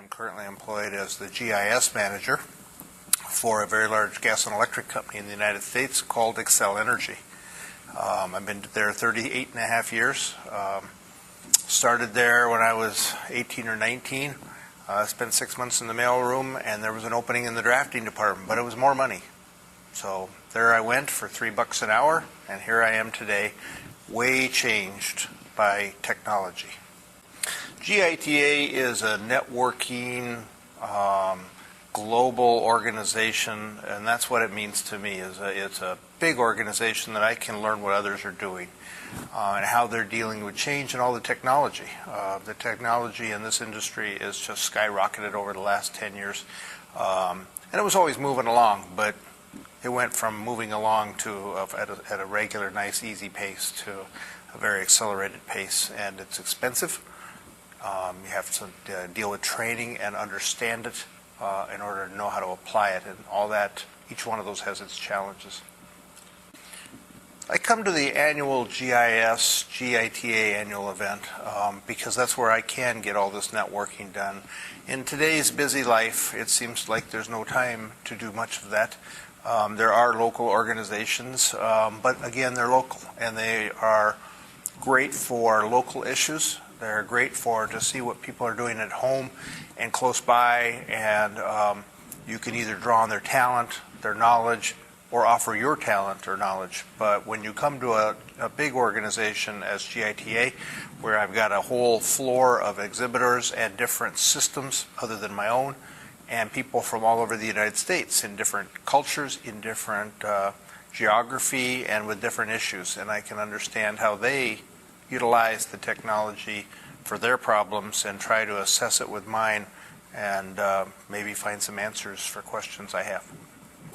I'm currently employed as the GIS manager for a very large gas and electric company in the United States called Xcel Energy. I've been there 38 and a half years. Started there when I was 18 or 19. Spent 6 months in the mailroom, and there was an opening in the drafting department, but it was more money. So there I went for $3 an hour, and here I am today, way changed by technology. GITA is a networking global organization, and that's what it means to me. It's a big organization that I can learn what others are doing and how they're dealing with change and all the technology. The technology in this industry is just skyrocketed over the last 10 years. And it was always moving along, but it went from moving along to at a regular, nice, easy pace to a very accelerated pace, and it's expensive. You have to deal with training and understand it in order to know how to apply it, and all that. Each one of those has its challenges. I come to the annual GITA annual event because that's where I can get all this networking done. In today's busy life, it seems like there's no time to do much of that. There are local organizations, but again, they're local, and they are great for local issues. They're great to see what people are doing at home and close by, and you can either draw on their talent, their knowledge, or offer your talent or knowledge. But when you come to a big organization as GITA, where I've got a whole floor of exhibitors and different systems other than my own, and people from all over the United States in different cultures, in different geography, and with different issues, and I can understand how they utilize the technology for their problems and try to assess it with mine and maybe find some answers for questions I have.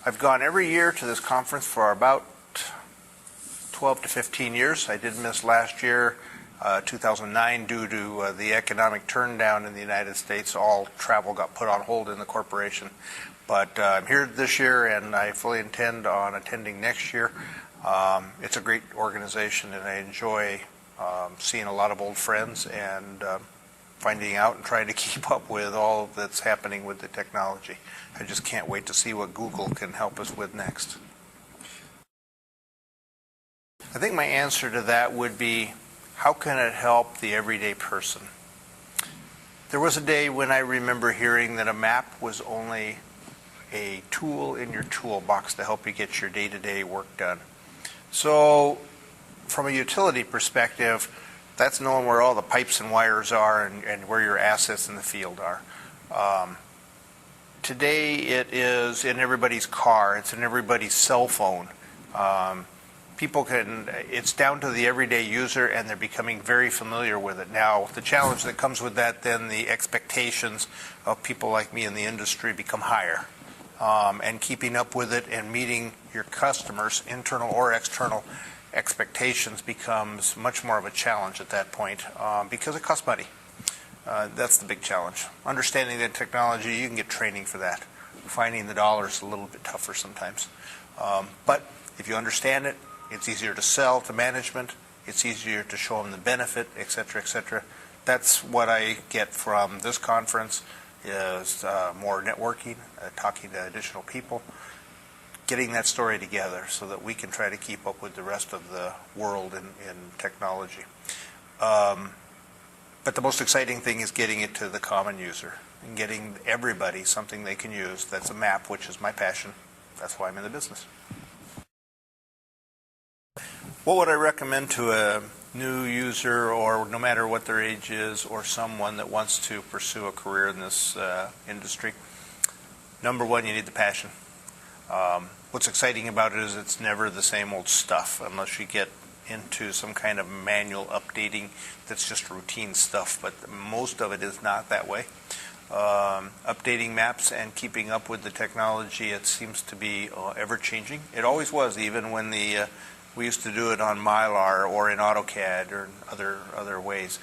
I've gone every year to this conference for about 12 to 15 years. I did miss last year, 2009, due to the economic turndown in the United States. All travel got put on hold in the corporation. But I'm here this year, and I fully intend on attending next year. It's a great organization, and I enjoy seeing a lot of old friends and finding out and trying to keep up with all that's happening with the technology. I just can't wait to see what Google can help us with next. I think my answer to that would be, how can it help the everyday person? There was a day when I remember hearing that a map was only a tool in your toolbox to help you get your day-to-day work done. So from a utility perspective, that's knowing where all the pipes and wires are and where your assets in the field are. Today it is in everybody's car. It's in everybody's cell phone. It's down to the everyday user, and they're becoming very familiar with it. Now, the challenge that comes with that, then the expectations of people like me in the industry become higher. And keeping up with it and meeting your customers, internal or external expectations, becomes much more of a challenge at that point because it costs money. That's the big challenge. Understanding that technology, you can get training for that. Finding the dollars is a little bit tougher sometimes. But if you understand it, it's easier to sell to management. It's easier to show them the benefit, et cetera, et cetera. That's what I get from this conference, is more networking, talking to additional people, getting that story together so that we can try to keep up with the rest of the world in technology. But the most exciting thing is getting it to the common user and getting everybody something they can use. That's a map, which is my passion. That's why I'm in the business. What would I recommend to a new user, or no matter what their age is, or someone that wants to pursue a career in this industry? Number one, you need the passion. What's exciting about it is it's never the same old stuff unless you get into some kind of manual updating that's just routine stuff, but most of it is not that way. Updating maps and keeping up with the technology, it seems to be ever-changing. It always was, even when we used to do it on Mylar or in AutoCAD or other ways.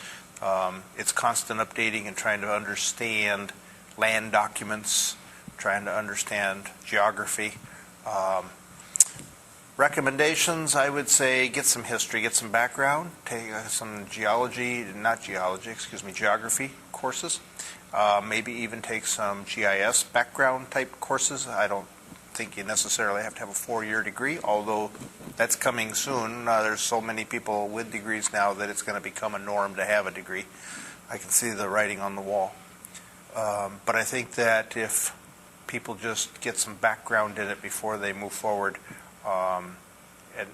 It's constant updating and trying to understand land documents, trying to understand geography. Recommendations, I would say get some history, get some background, take some geography courses, maybe even take some GIS background type courses. I don't think you necessarily have to have a 4-year degree, although that's coming soon. There's so many people with degrees now that it's going to become a norm to have a degree. I can see the writing on the wall. But I think that if people just get some background in it before they move forward,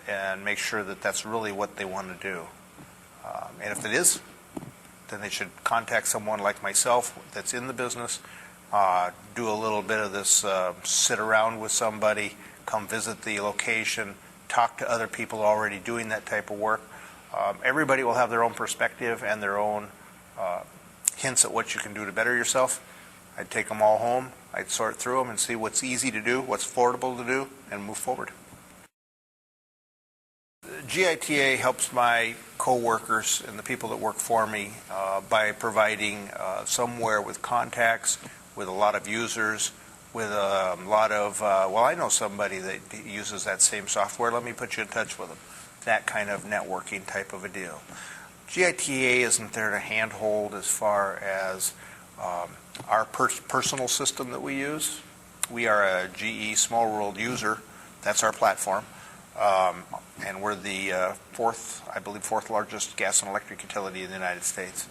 and make sure that that's really what they want to do. And if it is, then they should contact someone like myself that's in the business, do a little bit of this, sit around with somebody, come visit the location, talk to other people already doing that type of work. Everybody will have their own perspective and their own hints at what you can do to better yourself. I'd take them all home, I'd sort through them and see what's easy to do, what's affordable to do, and move forward. GITA helps my co-workers and the people that work for me by providing somewhere with contacts, with a lot of users, with a lot of, well, I know somebody that uses that same software, let me put you in touch with them. That kind of networking type of a deal. GITA isn't there to handhold as far as our personal system that we use. We are a GE Small World user. That's our platform. And we're the fourth largest gas and electric utility in the United States.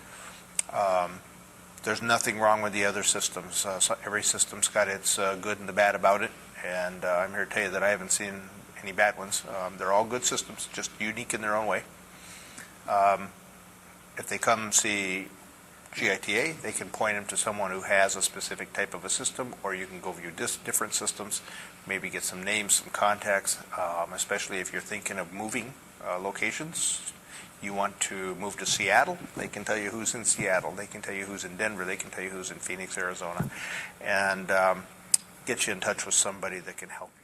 There's nothing wrong with the other systems. So every system's got its good and the bad about it, and I'm here to tell you that I haven't seen any bad ones. They're all good systems, just unique in their own way. If they come see GITA, they can point them to someone who has a specific type of a system, or you can go view different systems, maybe get some names, some contacts, especially if you're thinking of moving locations. You want to move to Seattle, they can tell you who's in Seattle. They can tell you who's in Denver. They can tell you who's in Phoenix, Arizona, and get you in touch with somebody that can help you.